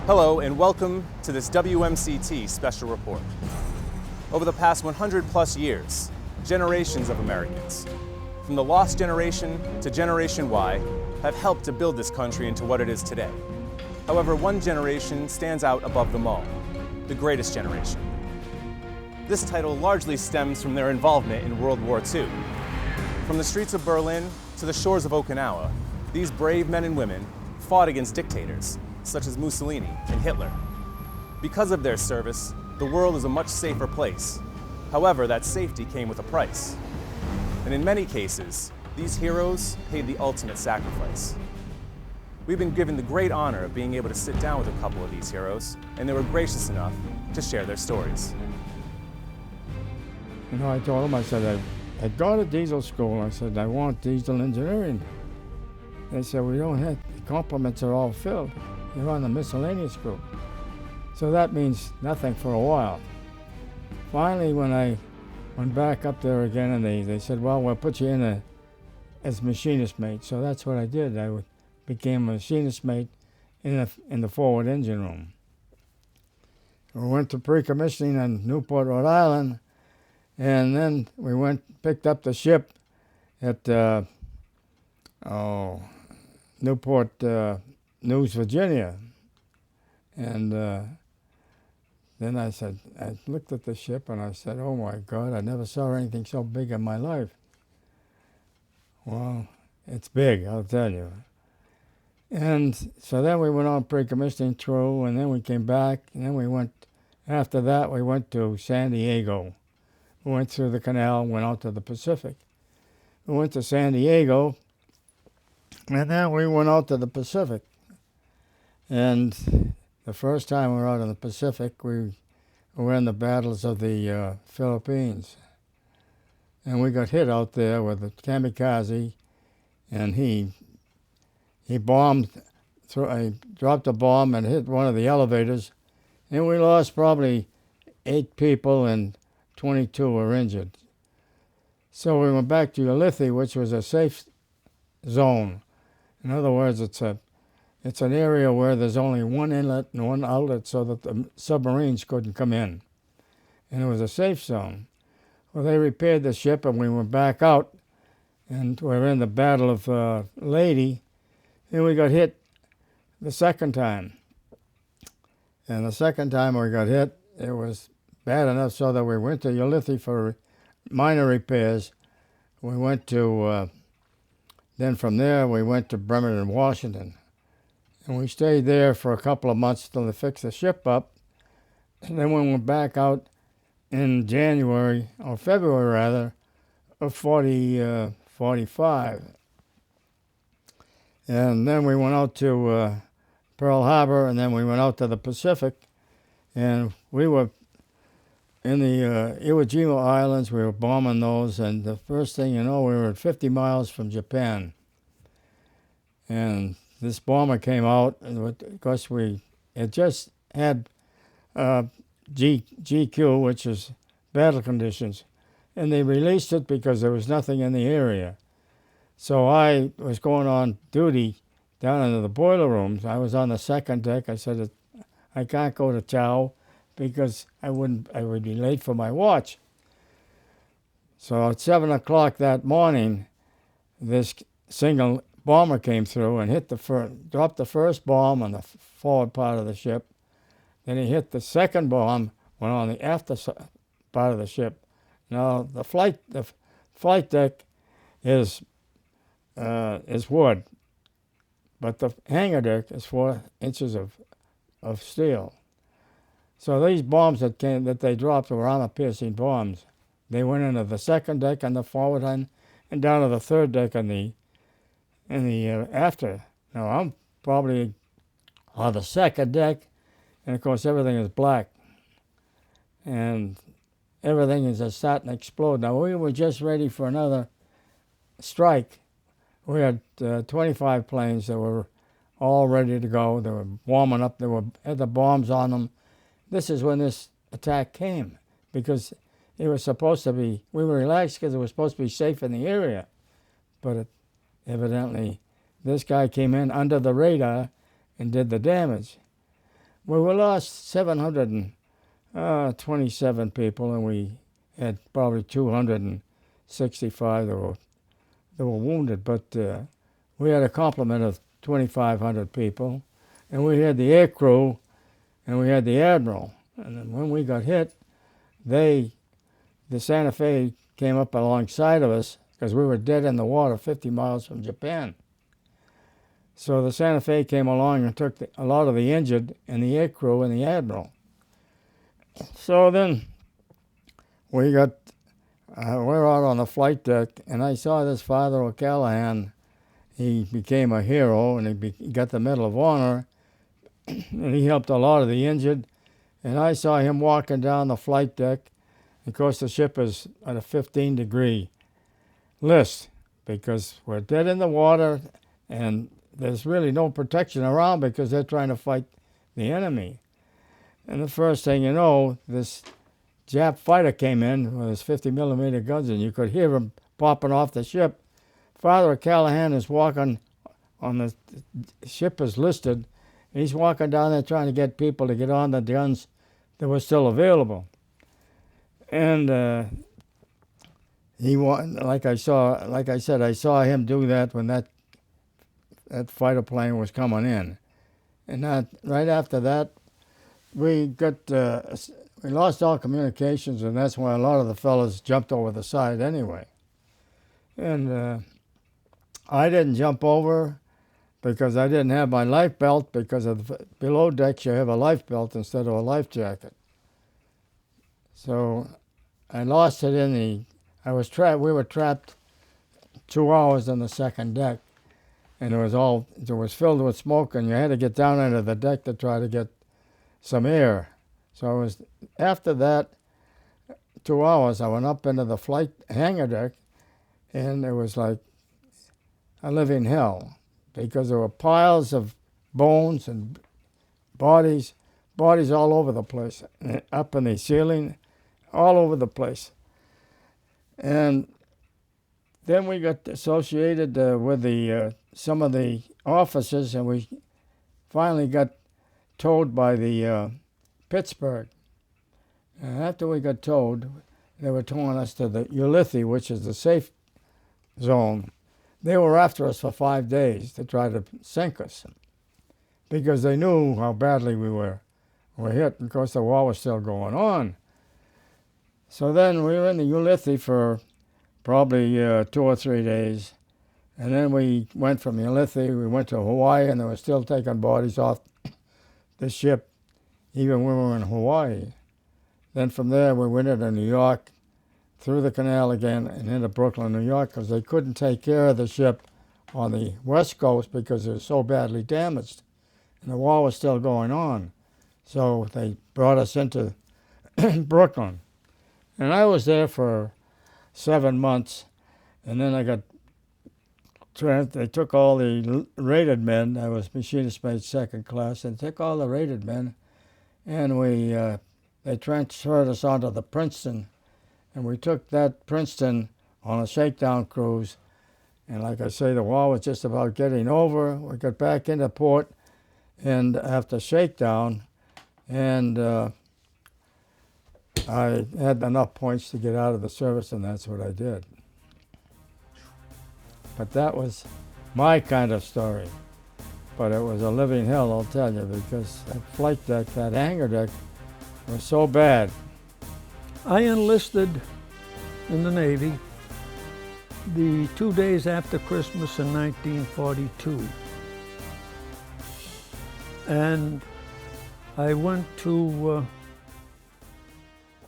Hello and welcome to this WMCT special report. Over the past 100 plus years, generations of Americans, from the lost generation to Generation Y, have helped to build this country into what it is today. However, one generation stands out above them all, the greatest generation. This title largely stems from their involvement in World War II. From the streets of Berlin to the shores of Okinawa, these brave men and women fought against dictators such as Mussolini and Hitler. Because of their service, the world is a much safer place. However, that safety came with a price. And in many cases, these heroes paid the ultimate sacrifice. We've been given the great honor of being able to sit down with a couple of these heroes, and they were gracious enough to share their stories. You know, I told them, I said, I'd gone to diesel school. I said, I want diesel engineering. They said, we don't have, the complements are all filled. You're on the miscellaneous group. So that means nothing for a while. Finally, when I went back up there again, and they said, well, we'll put you in as machinist mate. So that's what I did. I became a machinist mate in the forward engine room. We went to pre-commissioning in Newport, Rhode Island, and then we picked up the ship at Newport News, Virginia. And then I looked at the ship and I said, oh my God, I never saw anything so big in my life. Well, it's big, I'll tell you. And so then we went on pre-commissioning through, and then we came back, and then after that we went to San Diego. We went through the canal, went out to the Pacific. We went to San Diego, and then we went out to the Pacific. And the first time we were out in the Pacific, we were in the battles of the Philippines. And we got hit out there with a kamikaze, and he bombed, he dropped a bomb and hit one of the elevators, and we lost probably 8 people and 22 were injured. So we went back to Ulithi, which was a safe zone. In other words, it's an area where there's only one inlet and one outlet so that the submarines couldn't come in. And it was a safe zone. Well, they repaired the ship and we went back out, and we were in the Battle of Leyte, and we got hit the second time. And the second time we got hit, it was bad enough so that we went to Ulithi for minor repairs. We went to, then from there we went to Bremerton, Washington. And we stayed there for a couple of months till they fixed the ship up. And then we went back out in January, or February rather, of 45. And then we went out to Pearl Harbor, and then we went out to the Pacific. And we were in the Iwo Jima Islands. We were bombing those, and the first thing you know, we were at 50 miles from Japan. And this bomber came out, and because we had just had GQ, which is battle conditions, and they released it because there was nothing in the area. So I was going on duty down into the boiler rooms. I was on the second deck. I said, I can't go to chow because I would be late for my watch. So at 7 o'clock that morning, this single bomber came through and dropped the first bomb on the forward part of the ship. Then he hit the second bomb, went on the after part of the ship. Now the flight deck is wood, but the hangar deck is 4 inches of steel. So these bombs that they dropped were armor-piercing bombs. They went into the second deck on the forward end and down to the third deck on the after. Now I'm probably on the second deck, and of course everything is black, and everything is just starting to explode. Now we were just ready for another strike. We had 25 planes that were all ready to go. They were warming up. They had the bombs on them. This is when this attack came, because it was supposed to be, we were relaxed because it was supposed to be safe in the area. But evidently, this guy came in under the radar and did the damage. Well, we lost 727 people, and we had probably 265 that were wounded. But we had a complement of 2,500 people, and we had the air crew, and we had the admiral. And then when we got hit, the Santa Fe came up alongside of us because we were dead in the water 50 miles from Japan. So the Santa Fe came along and took a lot of the injured and the air crew and the admiral. So then we're out on the flight deck, and I saw this Father O'Callahan. He became a hero, and he got the Medal of Honor, and he helped a lot of the injured. And I saw him walking down the flight deck. Of course, the ship is at a 15-degree list because we're dead in the water, and there's really no protection around because they're trying to fight the enemy. And the first thing you know, this Jap fighter came in with his 50-millimeter guns, and you could hear him popping off the ship. Father Callahan is walking on the ship is listed. He's walking down there trying to get people to get on the guns that were still available. And like I said, I saw him do that when that fighter plane was coming in. And right after that, we lost all communications, and that's why a lot of the fellas jumped over the side anyway. And I didn't jump over because I didn't have my life belt, because below decks you have a life belt instead of a life jacket. So I lost it we were trapped 2 hours on the second deck, and it was filled with smoke, and you had to get down into the deck to try to get some air. So after that 2 hours, I went up into the flight hangar deck, and it was like a living hell because there were piles of bones and bodies all over the place, up in the ceiling, all over the place. And then we got associated with some of the officers, and we finally got towed by the Pittsburgh. And after we got towed, they were towing us to the WWII, which is the safe zone. They were after us for 5 days to try to sink us because they knew how badly we were hit. Of course, the war was still going on. So then we were in the WWII for probably 2 or 3 days. And then we went from WWII, we went to Hawaii, and they were still taking bodies off the ship, even when we were in Hawaii. Then from there, we went into New York, through the canal again, and into Brooklyn, New York, because they couldn't take care of the ship on the West Coast because it was so badly damaged. And the war was still going on. So they brought us into Brooklyn. And I was there for 7 months, and then they took all the rated men. I was machinist mate second class, and took all the rated men, and they transferred us onto the Princeton, and we took that Princeton on a shakedown cruise. And like I say, the war was just about getting over. We got back into port, and after shakedown, and I had enough points to get out of the service, and that's what I did. But that was my kind of story. But it was a living hell, I'll tell you, because that flight deck, that hangar deck, was so bad. I enlisted in the Navy the 2 days after Christmas in 1942. And I went to,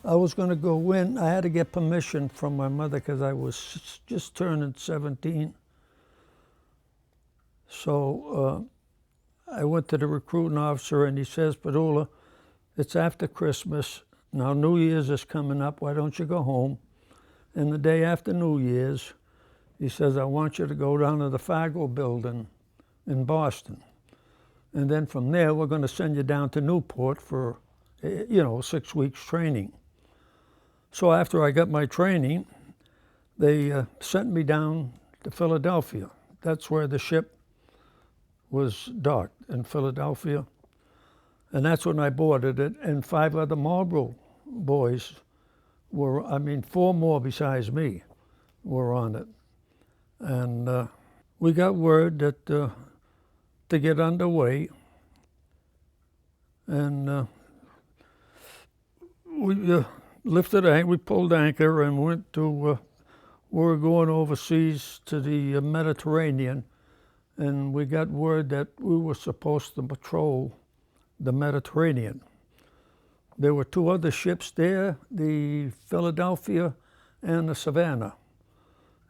I was going to go in. I had to get permission from my mother because I was just turning 17. So I went to the recruiting officer, and he says, Padula, it's after Christmas. Now New Year's is coming up. Why don't you go home? And the day after New Year's, he says, I want you to go down to the Fargo building in Boston. And then from there, we're going to send you down to Newport for, 6 weeks training. So after I got my training, they sent me down to Philadelphia. That's where the ship was docked, in Philadelphia. And that's when I boarded it, and 5 other Marlborough boys were, 4 more besides me were on it. And we got word that to get underway, and we lifted anchor, we pulled anchor and went to, we were going overseas to the Mediterranean, and we got word that we were supposed to patrol the Mediterranean. There were 2 other ships there, the Philadelphia and the Savannah,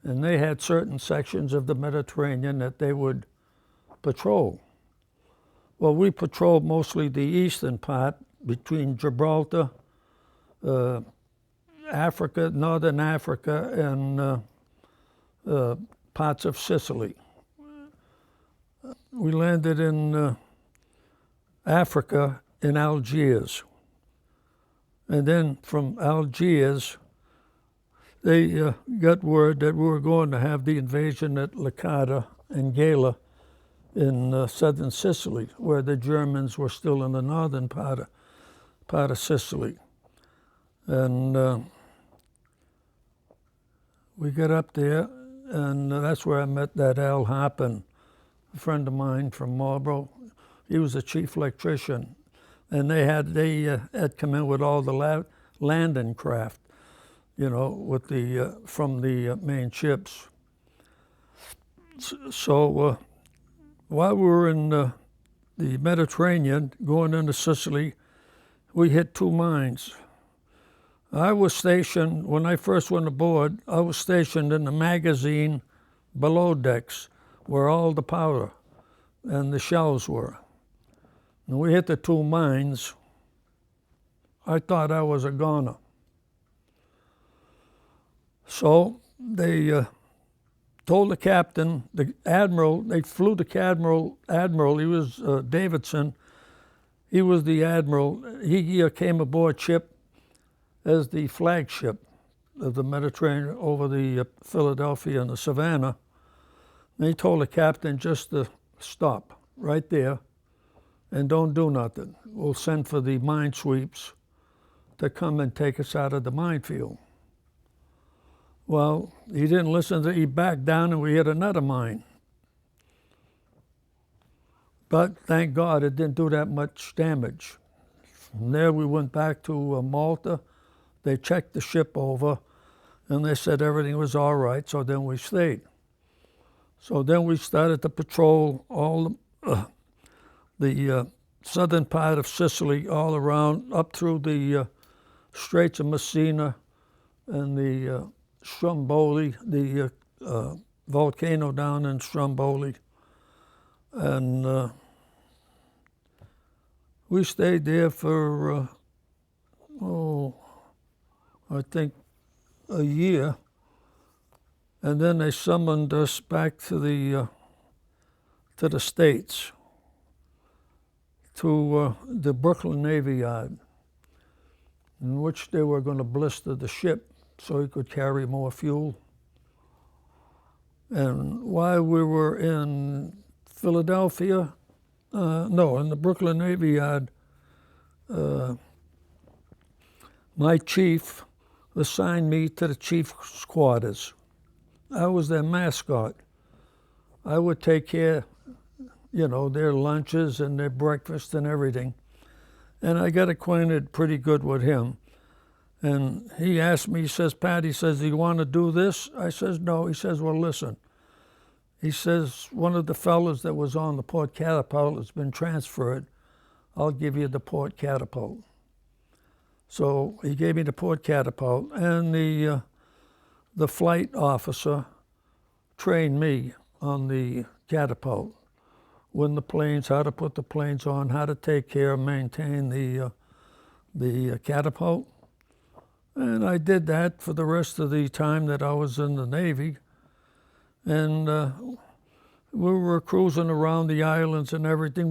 and they had certain sections of the Mediterranean that they would patrol. Well, we patrolled mostly the eastern part between Gibraltar, Africa, northern Africa, and parts of Sicily. We landed in Africa in Algiers. And then from Algiers, they got word that we were going to have the invasion at Licata and Gela in southern Sicily, where the Germans were still in the northern part of Sicily. And we got up there, and that's where I met that Al Harpen, a friend of mine from Marlborough. He was the chief electrician, and they had come in with all the landing craft, with the from the main ships. So while we were in the Mediterranean, going into Sicily, we hit 2 mines. I was stationed, when I first went aboard, I was stationed in the magazine below decks, where all the powder and the shells were. And we hit the 2 mines. I thought I was a goner. So they told the captain, the admiral, they flew the admiral, he was Davidson, he was the admiral. He came aboard ship as the flagship of the Mediterranean over the Philadelphia and the Savannah. And he told the captain just to stop right there and don't do nothing. We'll send for the mine sweeps to come and take us out of the minefield. Well, he didn't listen he backed down and we hit another mine. But thank God it didn't do that much damage. From there we went back to Malta. They checked the ship over, and they said everything was all right, so then we stayed. So then we started to patrol all the southern part of Sicily, all around, up through the Straits of Messina and the Stromboli, the volcano down in Stromboli. And we stayed there for, I think a year, and then they summoned us back to the States, to the Brooklyn Navy Yard, in which they were going to blister the ship so he could carry more fuel. And while we were in Philadelphia, in the Brooklyn Navy Yard, my chief assigned me to the chief's quarters. I was their mascot. I would take care, their lunches and their breakfast and everything. And I got acquainted pretty good with him. And he asked me, he says, Pat, he says, do you want to do this? I says, no. He says, well, listen. He says, one of the fellows that was on the port catapult has been transferred. I'll give you the port catapult. So he gave me the port catapult, and the flight officer trained me on the catapult, when the planes, how to put the planes on, how to take care and maintain the catapult. And I did that for the rest of the time that I was in the Navy. And we were cruising around the islands and everything.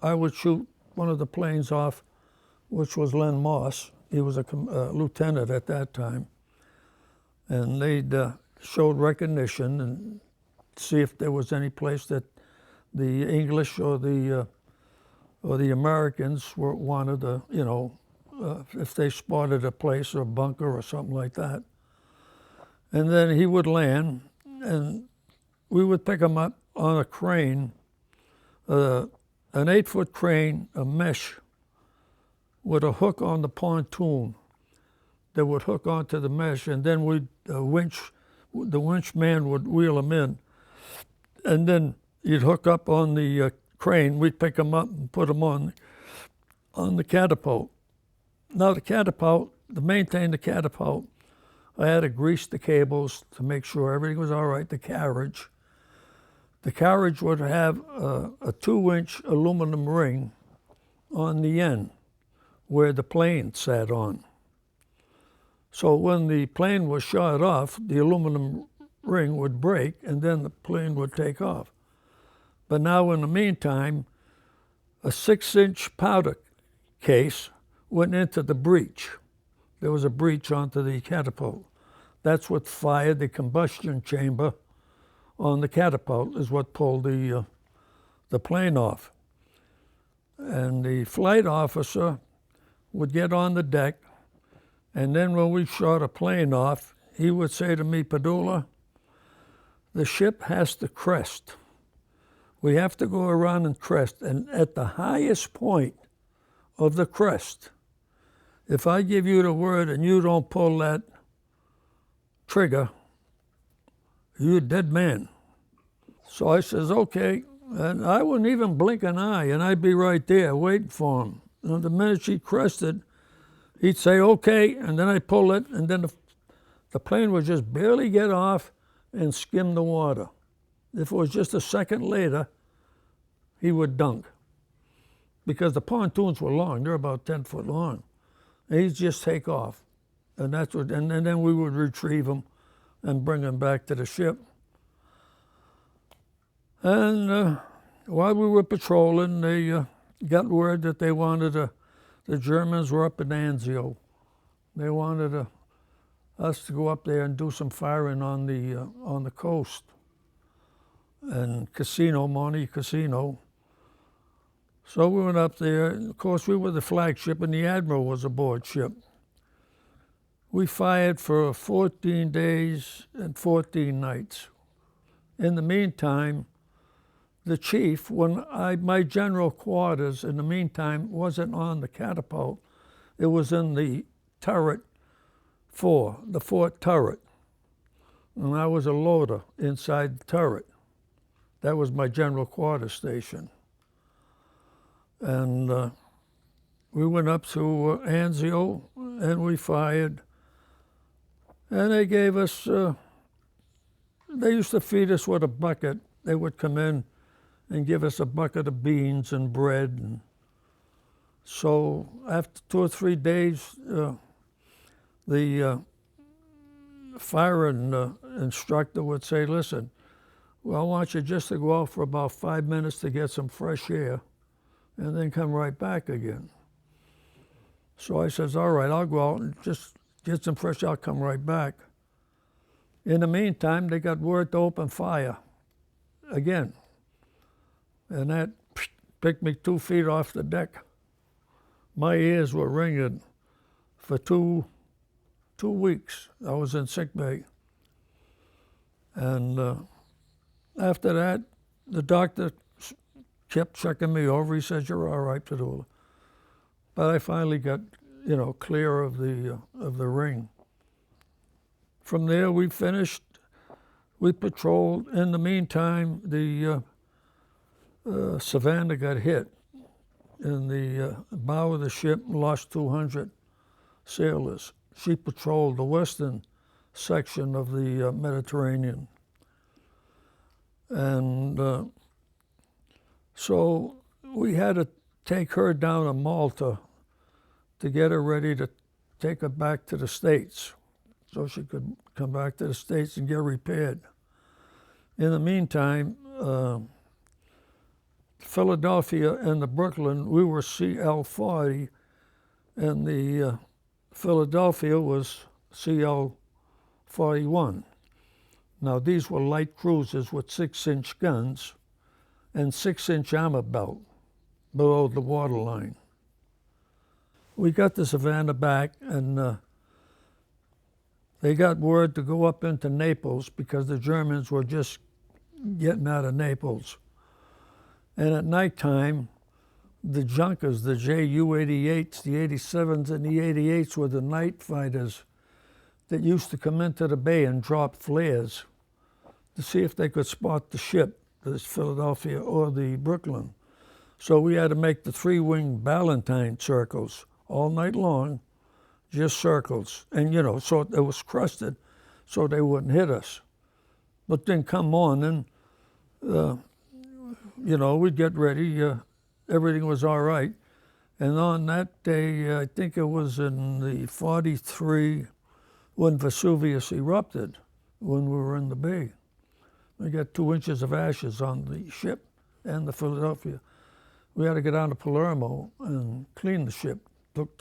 I would shoot one of the planes off, which was Len Moss. He was a lieutenant at that time. And they'd showed recognition and see if there was any place that the English or the or the Americans wanted to, if they spotted a place or a bunker or something like that. And then he would land, and we would pick him up on a crane, an 8-foot crane, a mesh, with a hook on the pontoon that would hook onto the mesh, and then the winch man would wheel him in, and then you'd hook up on the crane. We'd pick him up and put him on the catapult. Now the catapult, to maintain the catapult, I had to grease the cables to make sure everything was all right. The carriage would have a 2-inch aluminum ring on the end where the plane sat on. So when the plane was shot off, the aluminum ring would break and then the plane would take off. But now in the meantime, a 6-inch powder case went into the breech. There was a breech onto the catapult. That's what fired the combustion chamber on the catapult, is what pulled the plane off. And the flight officer would get on the deck, and then when we shot a plane off, he would say to me, "Padula, the ship has to crest. We have to go around and crest. And at the highest point of the crest, if I give you the word and you don't pull that trigger, you're a dead man." So I says, "Okay." And I wouldn't even blink an eye, and I'd be right there waiting for him. And the minute she crested, he'd say, "Okay," and then I'd pull it, and then the plane would just barely get off and skim the water. If it was just a second later, he would dunk. Because the pontoons were long, they're about 10 foot long. And he'd just take off. And that's what, and then we would retrieve him and bring him back to the ship. And while we were patrolling, they got word that they wanted the Germans were up in Anzio. They wanted us to go up there and do some firing on the coast and Monte Casino. So we went up there. Of course, we were the flagship, and the admiral was aboard ship. We fired for 14 days and 14 nights. In the meantime, the chief, my general quarters in the meantime wasn't on the catapult, it was in the turret 4, the fort turret. And I was a loader inside the turret. That was my general quarters station. And we went up to Anzio and we fired. And they gave us, they used to feed us with a bucket. They would come in and give us a bucket of beans and bread. And so after 2 or 3 days, the firing instructor would say, "Listen, well, I want you just to go out for about 5 minutes to get some fresh air and then come right back again." So I says, "All right, I'll go out and just get some fresh air, I'll come right back." In the meantime, they got word to open fire again. And that picked me 2 feet off the deck. My ears were ringing for two weeks. I was in sick bay. And after that, the doctor kept checking me over. He said, "You're all right, Padula." But I finally got, clear of the ring. From there, we finished. We patrolled. In the meantime, the Savannah got hit in the bow of the ship and lost 200 sailors. She patrolled the western section of the Mediterranean. And so we had to take her down to Malta to get her ready to take her back to the States so she could come back to the States and get repaired. In the meantime, Philadelphia and the Brooklyn, we were CL-40, and the Philadelphia was CL-41. Now, these were light cruisers with 6-inch guns and 6-inch armor belt. below the waterline. We got the Savannah back, and they got word to go up into Naples because the Germans were just getting out of Naples. And at nighttime, the Junkers, the Ju-88s, the 87s, and the 88s were the night fighters that used to come into the bay and drop flares to see if they could spot the ship, the Philadelphia or the Brooklyn. So we had to make the three-wing Ballantine circles all night long, just circles. And, you know, so it was crusted so they wouldn't hit us. But then come morning, you know, we'd get ready. Everything was all right. And on that day, I think it was in the 43 when Vesuvius erupted, when we were in the bay. We got 2 inches of ashes on the ship and the Philadelphia. We had to get down to Palermo and clean the ship. Took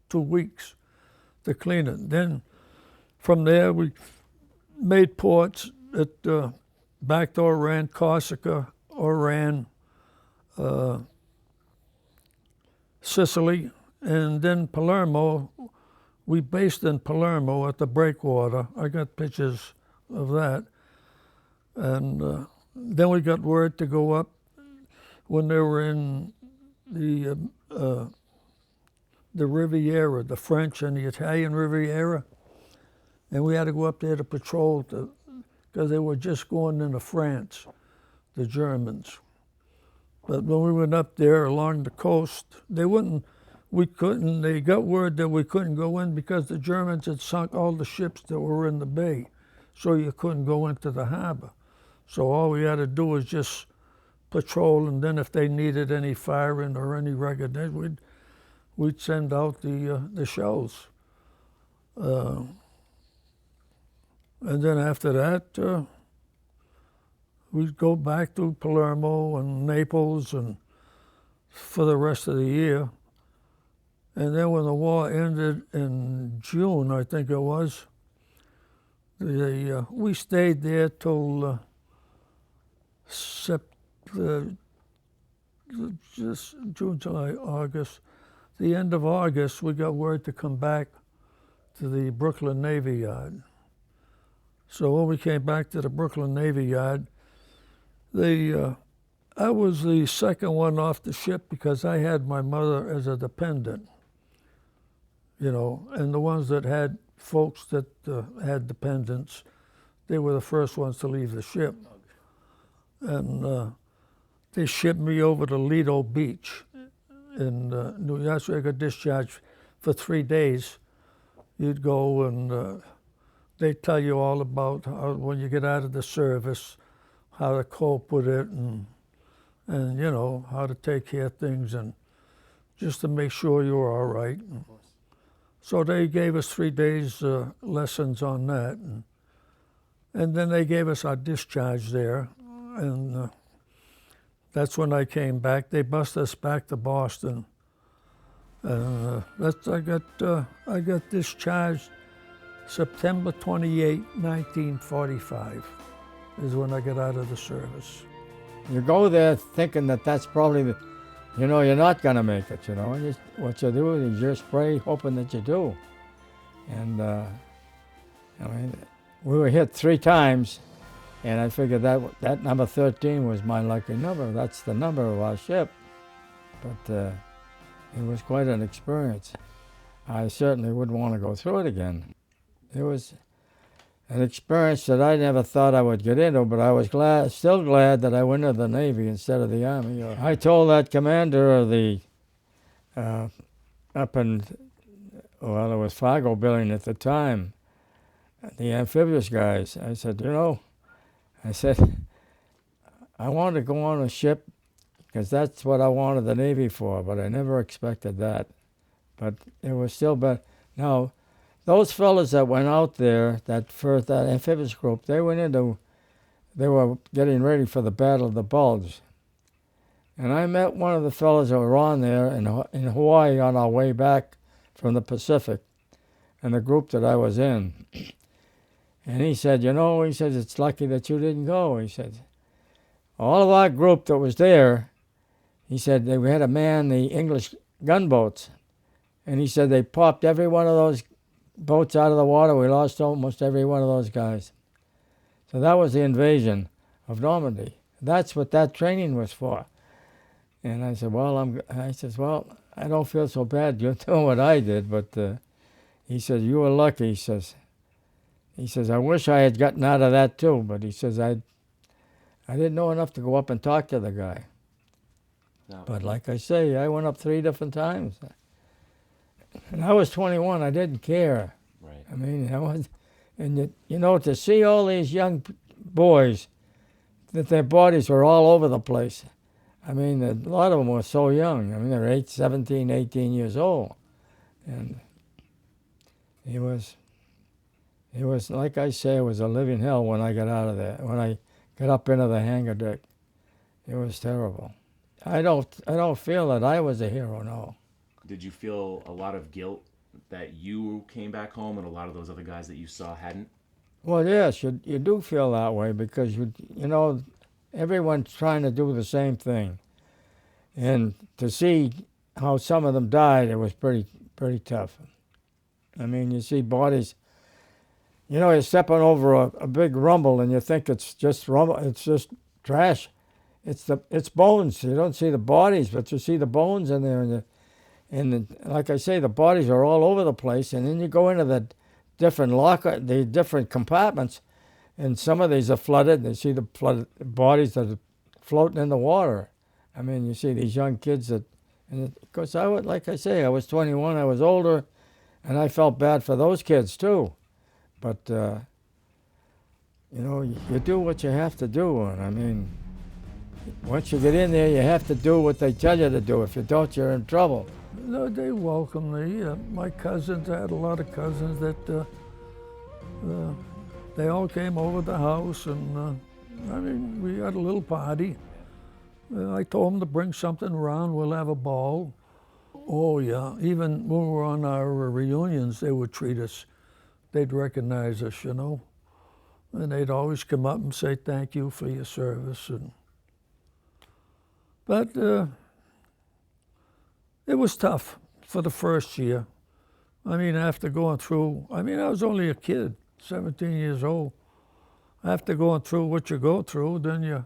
2 weeks to clean it. Then from there, we made ports at back to Oran, Corsica, Oran, Sicily, and then Palermo. We based in Palermo at the breakwater. I got pictures of that. And then we got word to go up when they were in the Riviera, the French and the Italian Riviera. And we had to go up there to patrol because they were just going into France, the Germans. But when we went up there along the coast, they got word that we couldn't go in because the Germans had sunk all the ships that were in the bay, so you couldn't go into the harbor. So all we had to do was just patrol, and then if they needed any firing or any recognition, we'd send out the shells. And then after that, we'd go back to Palermo and Naples and for the rest of the year. And then when the war ended in June, I think it was, we stayed there till just June, July, August. The end of August, we got word to come back to the Brooklyn Navy Yard. So when we came back to the Brooklyn Navy Yard, I was the second one off the ship because I had my mother as a dependent, you know, and the ones that had folks that had dependents, they were the first ones to leave the ship. And they shipped me over to Lido Beach in New York. So I got discharged for 3 days. You'd go and they tell you all about how, when you get out of the service, how to cope with it and you know, how to take care of things and just to make sure you were all right. So they gave us 3 days lessons on that. And then they gave us our discharge there. And that's when I came back. They bused us back to Boston. I got discharged September 28, 1945 is when I got out of the service. You go there thinking that that's probably you know, you're not going to make it, you know. What you do is you just pray, hoping that you do. And, I mean, we were hit 3 times, and I figured that number 13 was my lucky number. That's the number of our ship. But it was quite an experience. I certainly wouldn't want to go through it again. It was an experience that I never thought I would get into, but I was still glad that I went into the Navy instead of the Army. I told that commander of the, up in, well, it was Fargo building at the time, the amphibious guys, I said, you know, I wanted to go on a ship because that's what I wanted the Navy for, but I never expected that. But it was still better. Now, those fellas that went out there, that amphibious group, they were getting ready for the Battle of the Bulge. And I met one of the fellas that were on there in Hawaii on our way back from the Pacific, and the group that I was in. And he said, you know, he said, it's lucky that you didn't go. He said, all of our group that was there, he said they had to man the English gunboats. And he said they popped every one of those boats out of the water. We lost almost every one of those guys. So that was the invasion of Normandy. That's what that training was for. And I said, well, I don't feel so bad. You're doing what I did. But he said, you were lucky, he says, I wish I had gotten out of that too. But he says, I didn't know enough to go up and talk to the guy. No. But like I say, I went up 3 different times. And I was 21. I didn't care. Right. I mean, I was, and you know, to see all these young boys, that their bodies were all over the place. I mean, a lot of them were so young. I mean, they were 17, 18 years old. And it was, like I say, it was a living hell when I got out of there, when I got up into the hangar deck. It was terrible. I don't feel that I was a hero, no. Did you feel a lot of guilt that you came back home and a lot of those other guys that you saw hadn't? Well, yes, you do feel that way because, you know, everyone's trying to do the same thing. And to see how some of them died, it was pretty tough. I mean, you see bodies, you know, you're stepping over a big rumble and you think it's just rumble, it's just trash. It's bones. You don't see the bodies, but you see the bones in there. And like I say, the bodies are all over the place. And then you go into the different compartments, and some of these are flooded. You see the flooded bodies that are floating in the water. I mean, you see these young kids that, and of course, like I say, I was 21. I was older, and I felt bad for those kids too. But you know, you do what you have to do, and I mean, once you get in there, you have to do what they tell you to do. If you don't, you're in trouble. No, they welcomed me. My cousins, I had a lot of cousins that they all came over the house, and I mean, we had a little party. I told them to bring something around, we'll have a ball. Oh yeah, even when we were on our reunions, they would treat us, they'd recognize us, you know. And they'd always come up and say thank you for your service. But it was tough for the first year. I mean, after going through, I was only a kid, 17 years old. After going through what you go through, then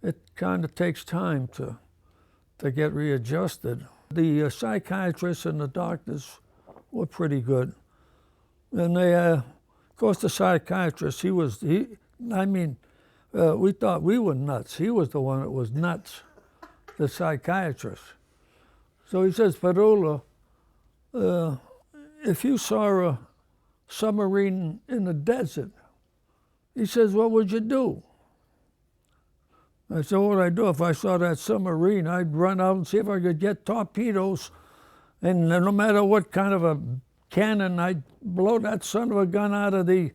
it kind of takes time to get readjusted. The psychiatrists and the doctors were pretty good. And they, of course, the psychiatrist, we thought we were nuts. He was the one that was nuts, the psychiatrist. So he says, Padula, if you saw a submarine in the desert, he says, what would you do? I said, what would I do? If I saw that submarine, I'd run out and see if I could get torpedoes, and no matter what kind of a cannon, I'd blow that son of a gun out of the...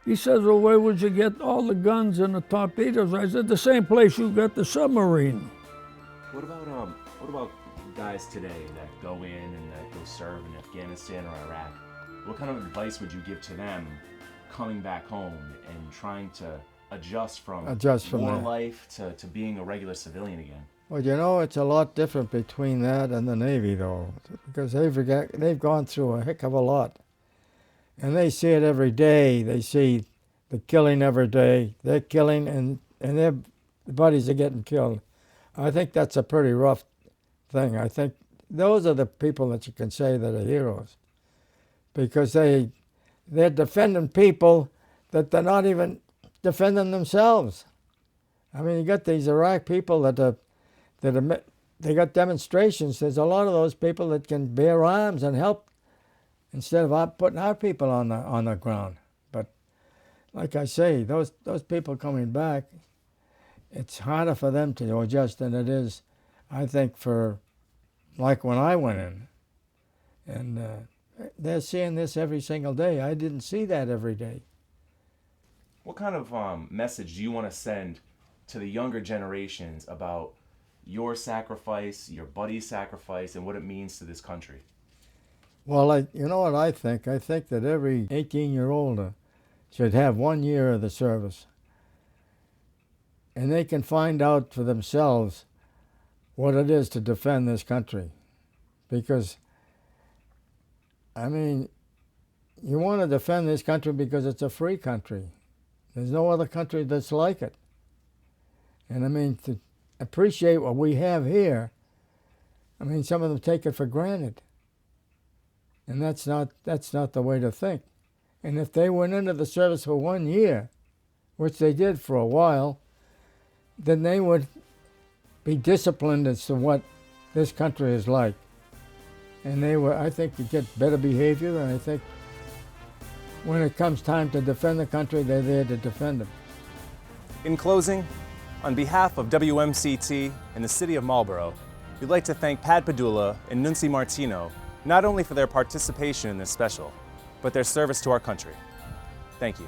He says, well, where would you get all the guns and the torpedoes? I said, the same place you got the submarine. What about guys today that go in and that go serve in Afghanistan or Iraq? What kind of advice would you give to them coming back home and trying to adjust from war life to being a regular civilian again? Well, you know, it's a lot different between that and the Navy, though, because they've gone through a heck of a lot. And they see it every day. They see the killing every day. They're killing, and their buddies are getting killed. I think that's a pretty rough thing. I think those are the people that you can say that are heroes, because they're defending people that they're not even defending themselves. I mean, you got these Iraq people they got demonstrations. There's a lot of those people that can bear arms and help instead of putting our people on the ground. But like I say, those people coming back, it's harder for them to adjust than it is, I think, for like when I went in. And they're seeing this every single day. I didn't see that every day. What kind of message do you want to send to the younger generations about your sacrifice, your buddy's sacrifice, and what it means to this country? Well, you know what I think? I think that every 18-year-old should have 1 year of the service. And they can find out for themselves what it is to defend this country. Because, I mean, you want to defend this country because it's a free country. There's no other country that's like it. And I mean, to appreciate what we have here, I mean, some of them take it for granted. And that's not the way to think. And if they went into the service for 1 year, which they did for a while, then they would be disciplined as to what this country is like. And they were, I think, to get better behavior, and I think when it comes time to defend the country, they're there to defend it. In closing, on behalf of WMCT and the City of Marlborough, we'd like to thank Pat Padula and Nunzi Martino not only for their participation in this special, but their service to our country. Thank you.